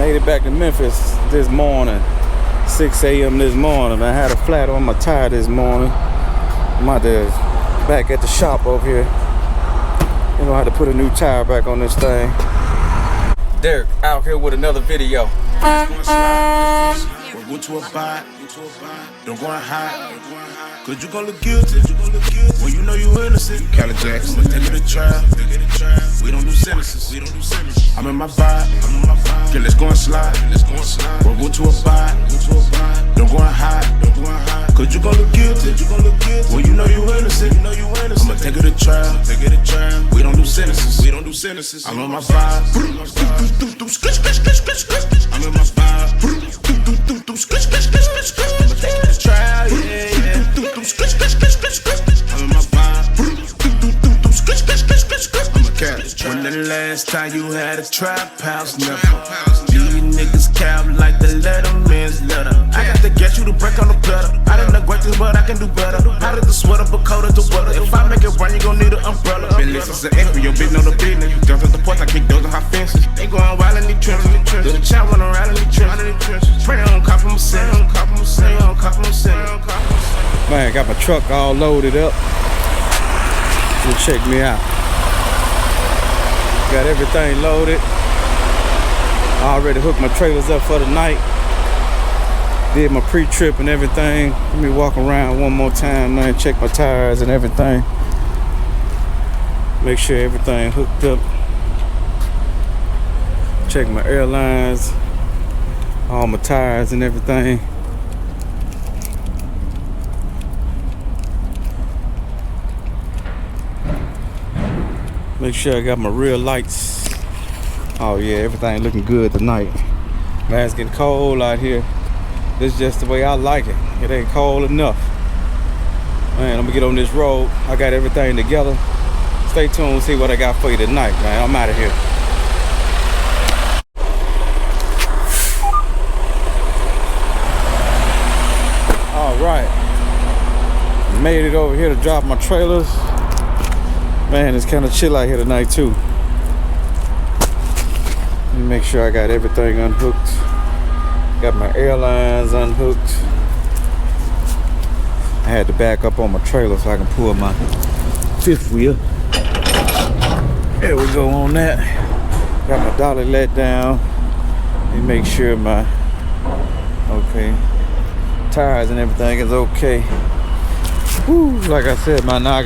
Made it back to Memphis this morning, 6 a.m. this morning. I had a flat on my tire this morning. I'm out there back at the shop over here. You know how to put a new tire back on this thing. Derek out here with another video. Go to a bite, don't go and hide. Cause you gon' look guilty when you know you innocent. Cali Jackson, let's take it to trial. We don't do sentences. I'm in my vibe. Okay, let's go and slide. We'll go to a bite, don't go and hide. Cause you gon' look guilty when you know you innocent. I'ma take it to trial. We don't do sentences. I'm in my vibe. I'm in my vibe. I'ma take it to trial, yeah. I'm in my vibe. I'm a cat. When the last time you had a trap house, never. These niggas cap like the Letterman's letter. I got to get you to break on the platter. I done neglect this, but I can do better. How did the sweater but colder to weather? If I make it run, you gon' need an umbrella. Been listening to X, your bitch know the business. You jump at the porch, I kick those on high fences. They going wild in these trenches. Do the child run around in these trenches. Pray on cop from a center. Man, got my truck all loaded up. You check me out. Got everything loaded. I already hooked my trailers up for the night. Did my pre-trip and everything. Let me walk around one more time, man. Check my tires and everything. Make sure everything hooked up. Check my airlines. All my tires and everything. Make sure I got my rear lights. Oh yeah, everything looking good tonight. Man, it's getting cold out here. This is just the way I like it. It ain't cold enough. Man, I'm gonna get on this road. I got everything together. Stay tuned, see what I got for you tonight, man. I'm out of here. All right. Made it over here to drop my trailers. Man, it's kind of chill out here tonight too. Let me make sure I got everything unhooked. Got my airlines unhooked. I had to back up on my trailer so I can pull my fifth wheel. There we go on that. Got my dolly let down. Let me make sure my tires and everything is okay. Woo, like I said, man, now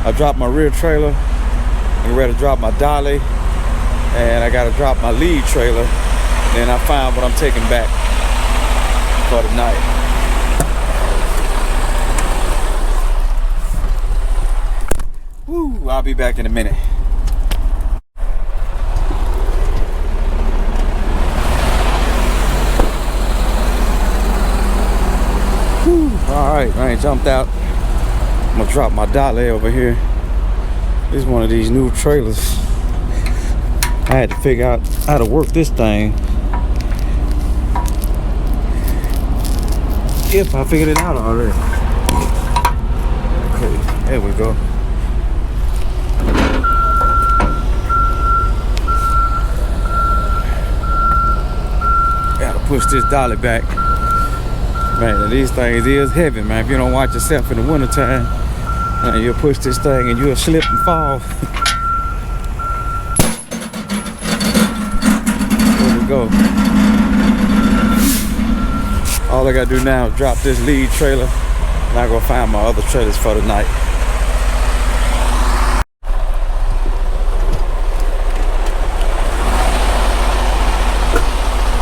I dropped my rear trailer. I'm ready to drop my dolly. And I gotta drop my lead trailer. Then I find what I'm taking back for the night. Woo, I'll be back in a minute. Woo, all right, I ain't jumped out. I'm gonna drop my dolly over here. This is one of these new trailers. I had to figure out how to work this thing. If I figured it out already. Okay, there we go. Gotta push this dolly back. Man, these things is heavy, man. If you don't watch yourself in the wintertime, man, you'll push this thing and you'll slip and fall. Go. All I gotta do now is drop this lead trailer and I go find my other trailers for the night.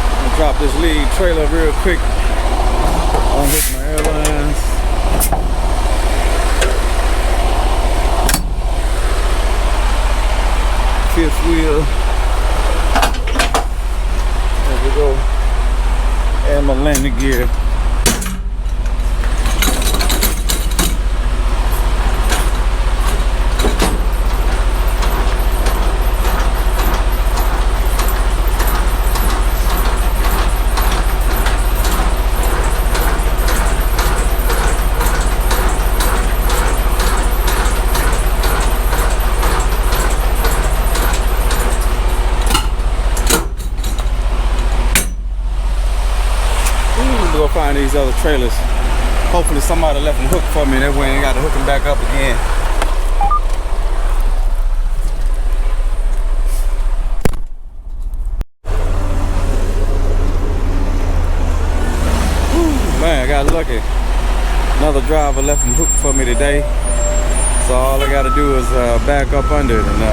I'm gonna drop this lead trailer real quick. Unhook my airlines. Fifth wheel. Go and my landing gear. go find these other trailers. Hopefully somebody left them hooked for me. That way I ain't got to hook them back up again. Man, I got lucky. Another driver left them hooked for me today. So all I gotta do is back up under it and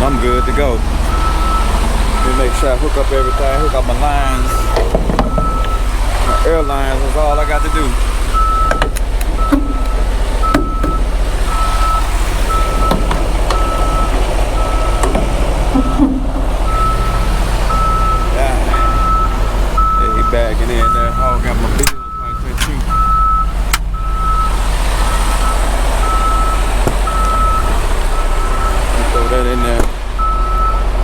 I'm good to go. Let me make sure I hook up everything, hook up my lines. My air lines is all I got to do. Yeah, he bagging in there. Oh, got my bills right there too. Throw that in there.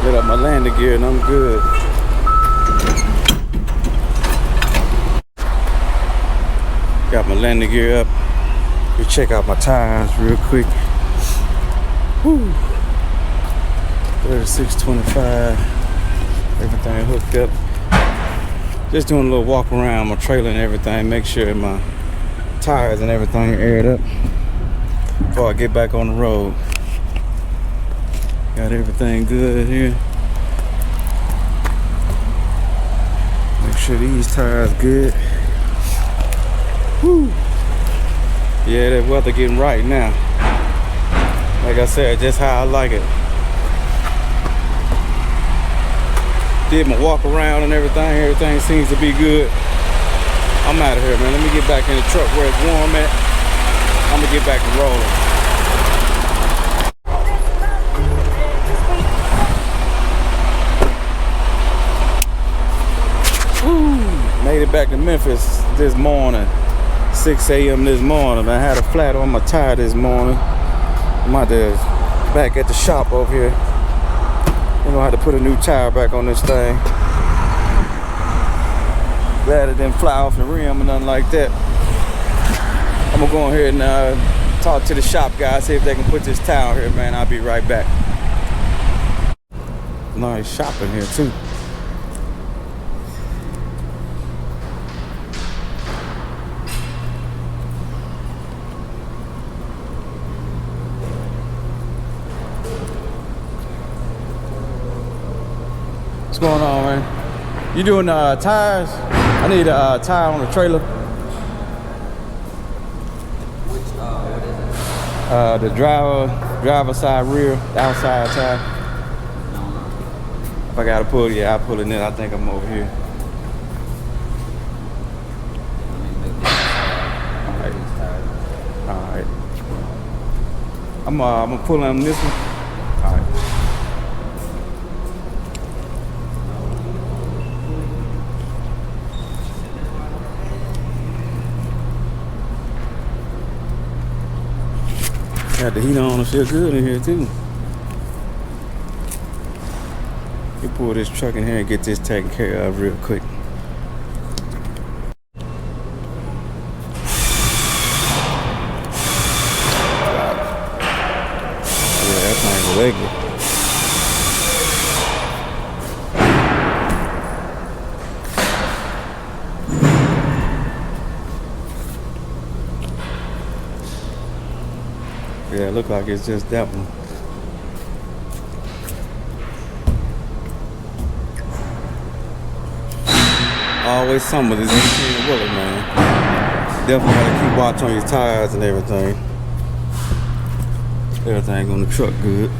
Get up my landing gear and I'm good. Got my landing gear up. We check out my tires real quick. Woo. 3625. Everything hooked up. Just doing a little walk around my trailer and everything. Make sure my tires and everything are aired up before I get back on the road. Got everything good here. Make sure these tires good. Woo. Yeah, that weather getting right now. Like I said, just how I like it. Did my walk around and everything. Everything seems to be good. I'm out of here, man. Let me get back in the truck where it's warm at. I'm gonna get back to rolling. Made it back to Memphis this morning, 6 a.m. this morning. I had a flat on my tire this morning. I'm out there back at the shop over here. I'm gonna have to put a new tire back on this thing. Glad it didn't fly off the rim or nothing like that. I'm gonna go ahead and talk to the shop guys, see if they can put this tire here, man. I'll be right back. Nice shop in here too. What's going on, man? You doing tires? I need a tire on the trailer. Which, what is it? The driver side rear, the outside tire. If I gotta pull it, yeah, I'll pull it in. I think I'm over here. All right. I'm gonna pull on this one. All right. Got the heat on, it feel good in here too. You pull this truck in here and get this taken care of real quick. Yeah, that thing's regular. Yeah, it look like it's just that one. Always something with this 18-wheeler, man. Definitely gotta keep watch on your tires and everything. Everything on the truck good.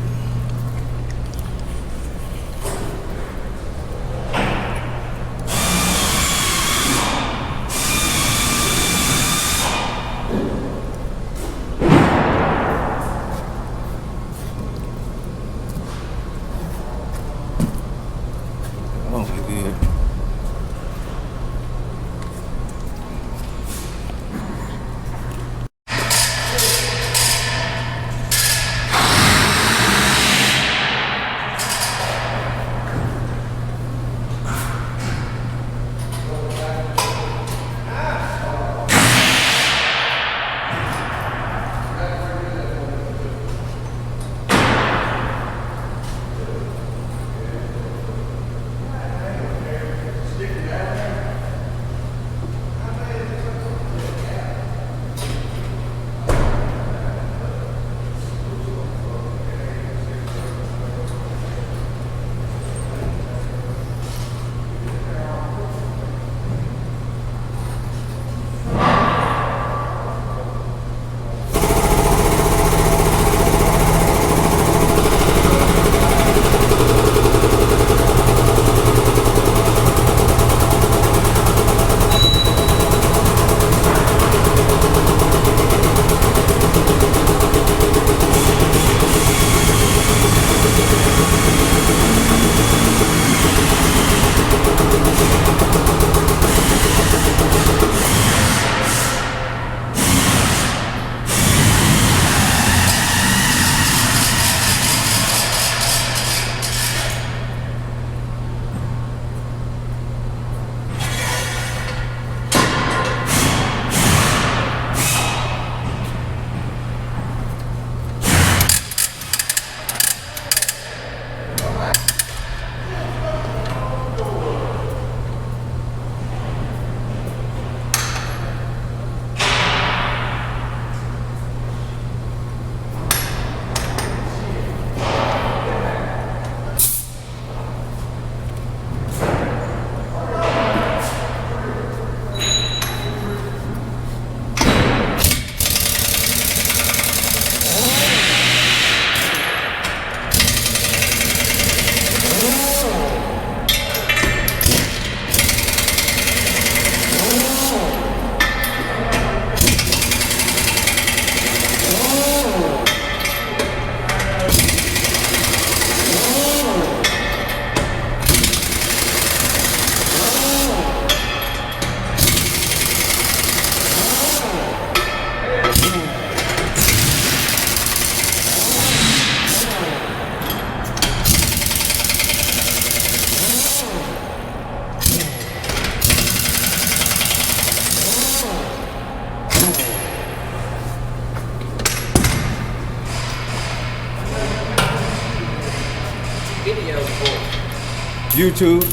YouTube.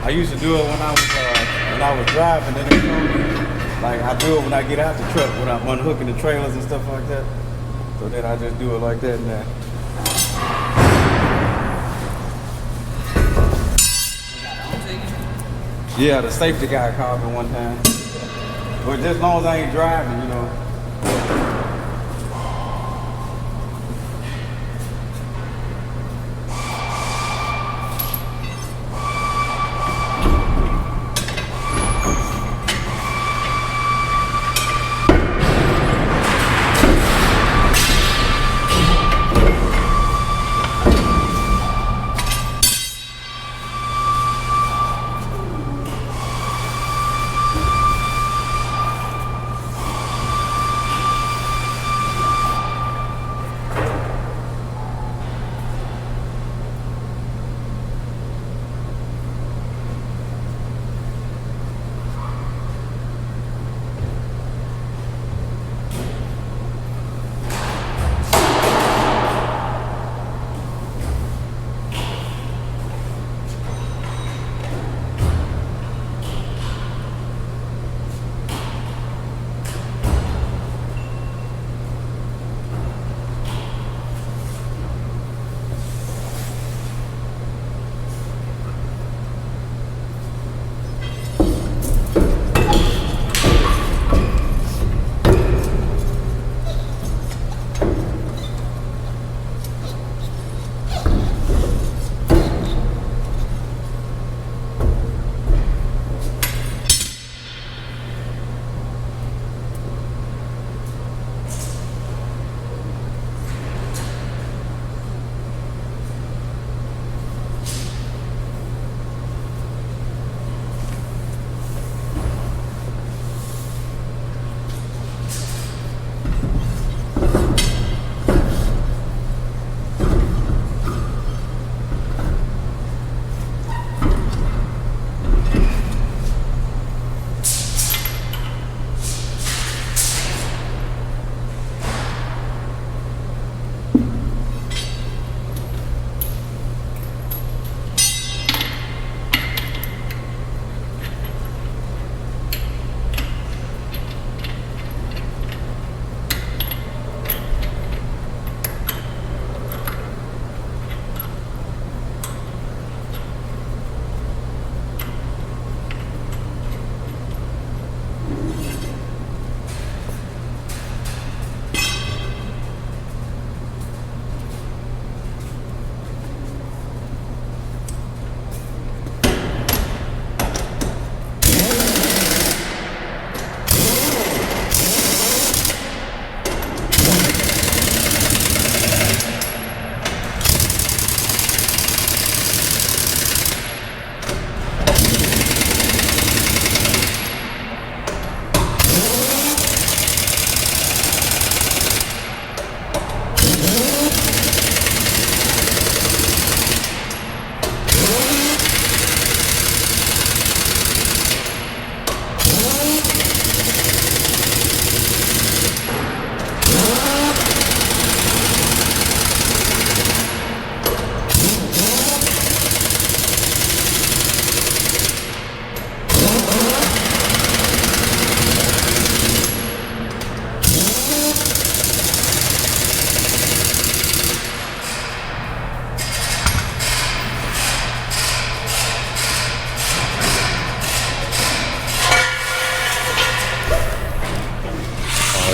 I used to do it when I was driving. Then they told me, like I do it when I get out the truck when I'm unhooking the trailers and stuff like that. So then I just do it like that now. Yeah, the safety guy called me one time. But just as long as I ain't driving, you know.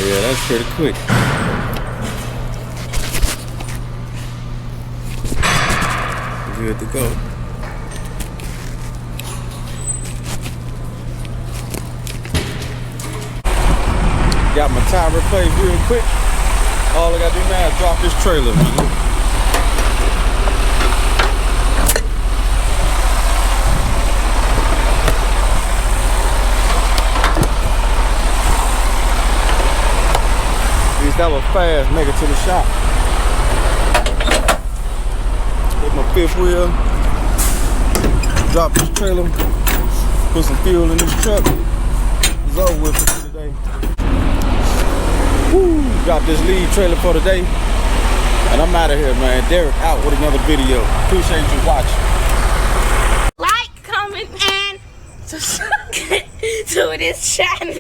Yeah, that's pretty quick. Good to go. Got my tire replaced real quick. All I gotta do now is drop this trailer, man. That was fast, make it to the shop. Hit my fifth wheel, drop this trailer, put some fuel in this truck. It's over with for today. Woo, drop this lead trailer for today. And I'm out of here, man. Derek out with another video. Appreciate you watching. Like, comment, and subscribe to this channel.